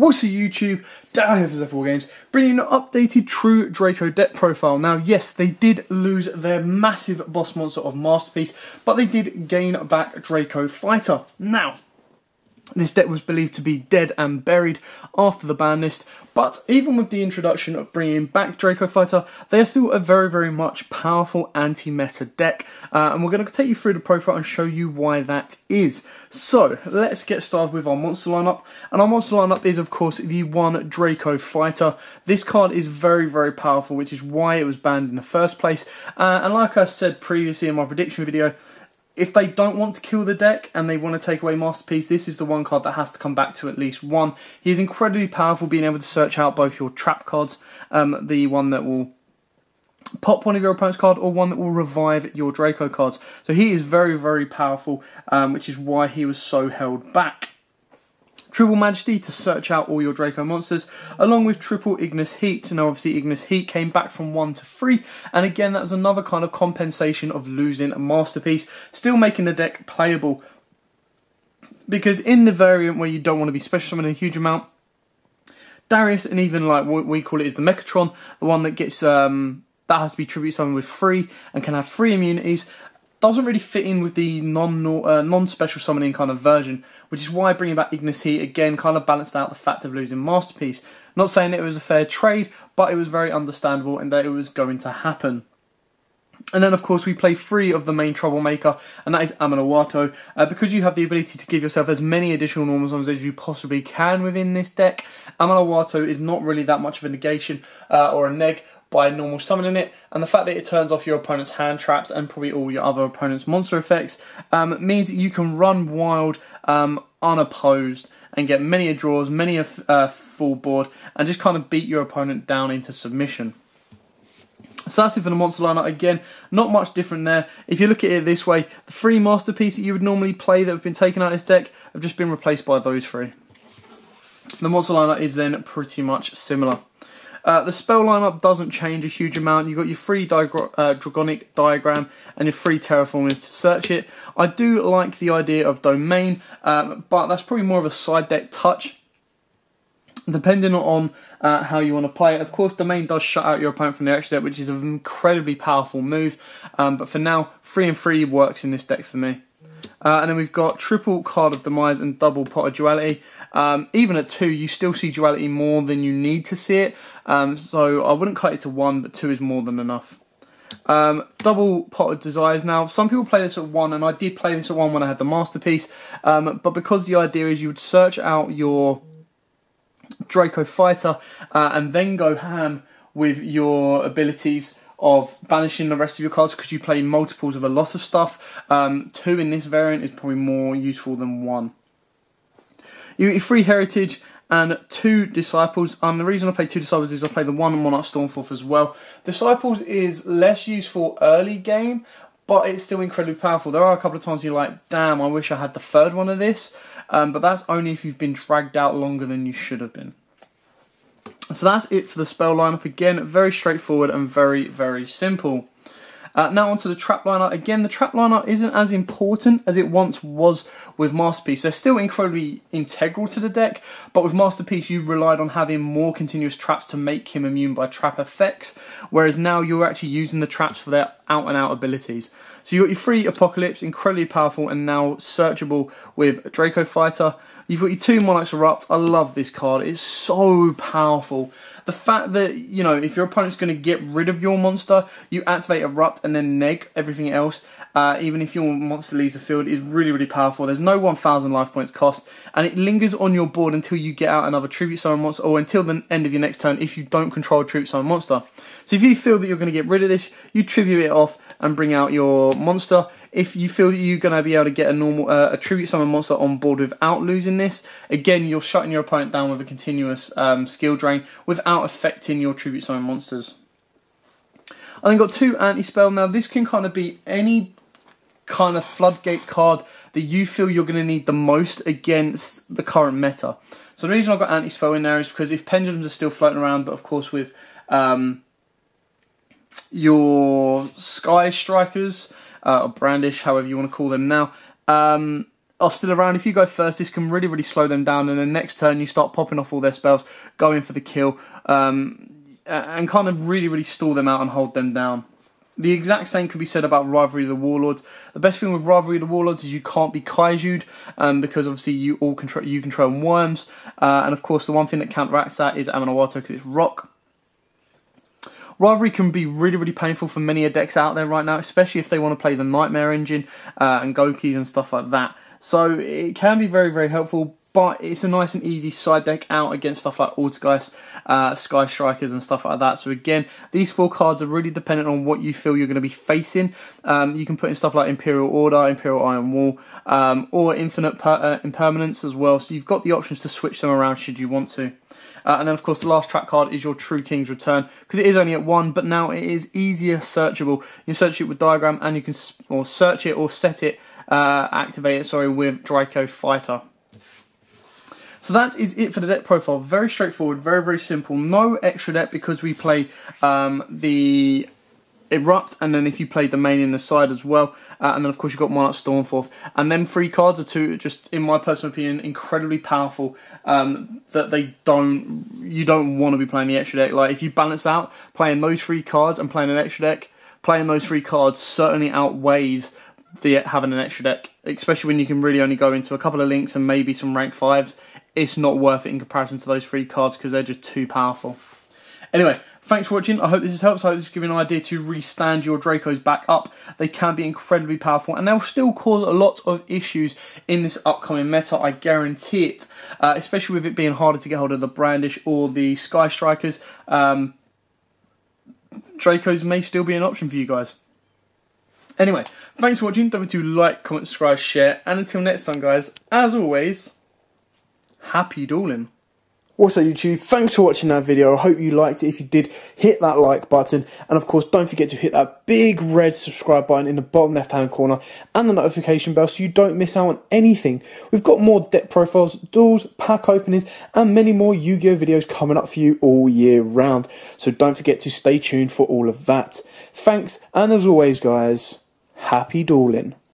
What's up YouTube, Down here for Zephyr Wargames, bringing an updated true Draco deck profile. Now yes, they did lose their massive boss monster of Masterpiece, but they did gain back Draco Fighter. Now, this deck was believed to be dead and buried after the ban list, but even with the introduction of bringing back Draco Fighter, they are still a very much powerful anti-meta deck, and we're going to take you through the profile and show you why that is. So, let's get started with our monster lineup, and our monster lineup is of course the one Draco Fighter. This card is very powerful, which is why it was banned in the first place, and like I said previously in my prediction video, if they don't want to kill the deck and they want to take away Masterpiece, this is the one card that has to come back to at least one. He is incredibly powerful, being able to search out both your trap cards, the one that will pop one of your opponent's card or one that will revive your Draco cards. So he is very powerful, which is why he was so held back. Triple Majesty to search out all your Draco monsters, along with triple Ignis Heat. Now obviously Ignis Heat came back from 1 to 3, and again that was another kind of compensation of losing a Masterpiece, still making the deck playable. Because in the variant where you don't want to be special summoning a huge amount, Darius, and even like what we call it is the Mechatron, the one that gets that has to be tribute summoned with 3 and can have 3 immunities, doesn't really fit in with the non-special summoning kind of version, which is why bringing back Ignis Heat again kind of balanced out the fact of losing Masterpiece. Not saying it was a fair trade, but it was very understandable and that it was going to happen. And then of course we play 3 of the main troublemaker, and that is Amanawato. Because you have the ability to give yourself as many additional normal summons as you possibly can within this deck, Amanawato is not really that much of a negation or a neg by normal summoning it, and the fact that it turns off your opponent's hand traps and probably all your other opponent's monster effects means that you can run wild unopposed and get many a draws, many a full board, and just kind of beat your opponent down into submission. So that's it for the monster lineup. Again, not much different there. If you look at it this way, the 3 Masterpiece that you would normally play that have been taken out of this deck have just been replaced by those 3. The monster lineup is then pretty much similar. The spell lineup doesn't change a huge amount. You've got your 3 Dragonic Diagram and your 3 Terraformers to search it. I do like the idea of Domain, but that's probably more of a side deck touch, depending on how you want to play it. Of course, Domain does shut out your opponent from the extra deck, which is an incredibly powerful move, but for now, 3 and 3 works in this deck for me. And then we've got triple Card of Demise and double Pot of Duality. Even at 2, you still see Duality more than you need to see it, so I wouldn't cut it to 1, but 2 is more than enough. Double Pot of Desires. Now, some people play this at 1, and I did play this at 1 when I had the Masterpiece, but because the idea is you would search out your Draco Fighter and then go ham with your abilities of banishing the rest of your cards, because you play multiples of a lot of stuff. 2 in this variant is probably more useful than 1. You get your 3 Heritage and 2 Disciples. The reason I play 2 Disciples is I play the 1 Monarch Stormforth as well. Disciples is less useful early game, but it's still incredibly powerful. There are a couple of times you're like, damn, I wish I had the 3rd one of this, but that's only if you've been dragged out longer than you should have been. So that's it for the spell lineup. Again, very straightforward and very simple. Now onto the trap lineup. Again, the trap lineup isn't as important as it once was with Masterpiece. They're still incredibly integral to the deck, but with Masterpiece you relied on having more continuous traps to make him immune by trap effects, whereas now you're actually using the traps for their out-and-out abilities. So you've got your 3 Apocalypse, incredibly powerful and now searchable with Draco Fighter. You've got your 2 Monarchs Erupt. I love this card. It's so powerful. The fact that, you know, if your opponent's going to get rid of your monster, you activate Erupt and then neg everything else, even if your monster leaves the field, is really powerful. There's no 1,000 life points cost, and it lingers on your board until you get out another Tribute Summon monster, or until the end of your next turn if you don't control a Tribute Summon monster. So if you feel that you're going to get rid of this, you tribute it off and bring out your monster. If you feel that you're going to be able to get a normal a Tribute Summon monster on board without losing this, again, you're shutting your opponent down with a continuous skill drain without affecting your Tribute Summon monsters. I then got 2 Anti-Spell. Now this can kind of be any kind of floodgate card that you feel you're going to need the most against the current meta. So the reason I've got Anti-Spell in there is because if Pendulums are still floating around, but of course with your Sky Strikers, or Brandish, however you want to call them now, are still around, if you go first, this can really, really slow them down, and then next turn you start popping off all their spells, going for the kill, and kind of really, really stall them out and hold them down. The exact same can be said about Rivalry of the Warlords. The best thing with Rivalry of the Warlords is you can't be Kaiju'd, because obviously you control worms, and of course the one thing that counteracts that is Amanawato because it's rock. Rivalry can be really, really painful for many decks out there right now, especially if they want to play the Nightmare engine and Gokis and stuff like that. So it can be very, very helpful, but it's a nice and easy side deck out against stuff like Autogeist, Sky Strikers and stuff like that. So again, these 4 cards are really dependent on what you feel you're going to be facing. You can put in stuff like Imperial Order, Imperial Iron Wall, or Infinite Impermanence as well. So you've got the options to switch them around should you want to. And then, of course, the last trap card is your True King's Return, because it is only at 1, but now it is easier searchable. You can search it with Diagram, and you can search it or set it, activate it, sorry, with Draco Fighter. So that is it for the deck profile. Very straightforward, very, very simple. No extra deck because we play the Erupt, and then if you play the main in the side as well, and then of course you've got Monarch Stormforth, and then 3 cards are just, in my personal opinion, incredibly powerful, that you don't want to be playing the extra deck. Like, if you balance out playing those 3 cards and playing an extra deck, playing those 3 cards certainly outweighs having an extra deck, especially when you can really only go into a couple of links and maybe some rank 5s. It's not worth it in comparison to those 3 cards because they're just too powerful. Anyway, thanks for watching. I hope this has helped. I hope this has given you an idea to really stand your Dracos back up. They can be incredibly powerful, and they'll still cause a lot of issues in this upcoming meta, I guarantee it. Especially with it being harder to get hold of the Brandish or the Sky Strikers. Dracos may still be an option for you guys. Anyway, thanks for watching. Don't forget to like, comment, subscribe, share, and until next time, guys, as always, happy dueling. What's up, YouTube? Thanks for watching that video. I hope you liked it. If you did, hit that like button, and of course don't forget to hit that big red subscribe button in the bottom left hand corner and the notification bell so you don't miss out on anything. We've got more deck profiles, duels, pack openings, and many more Yu-Gi-Oh videos coming up for you all year round, so don't forget to stay tuned for all of that. Thanks, and as always, guys, happy dueling.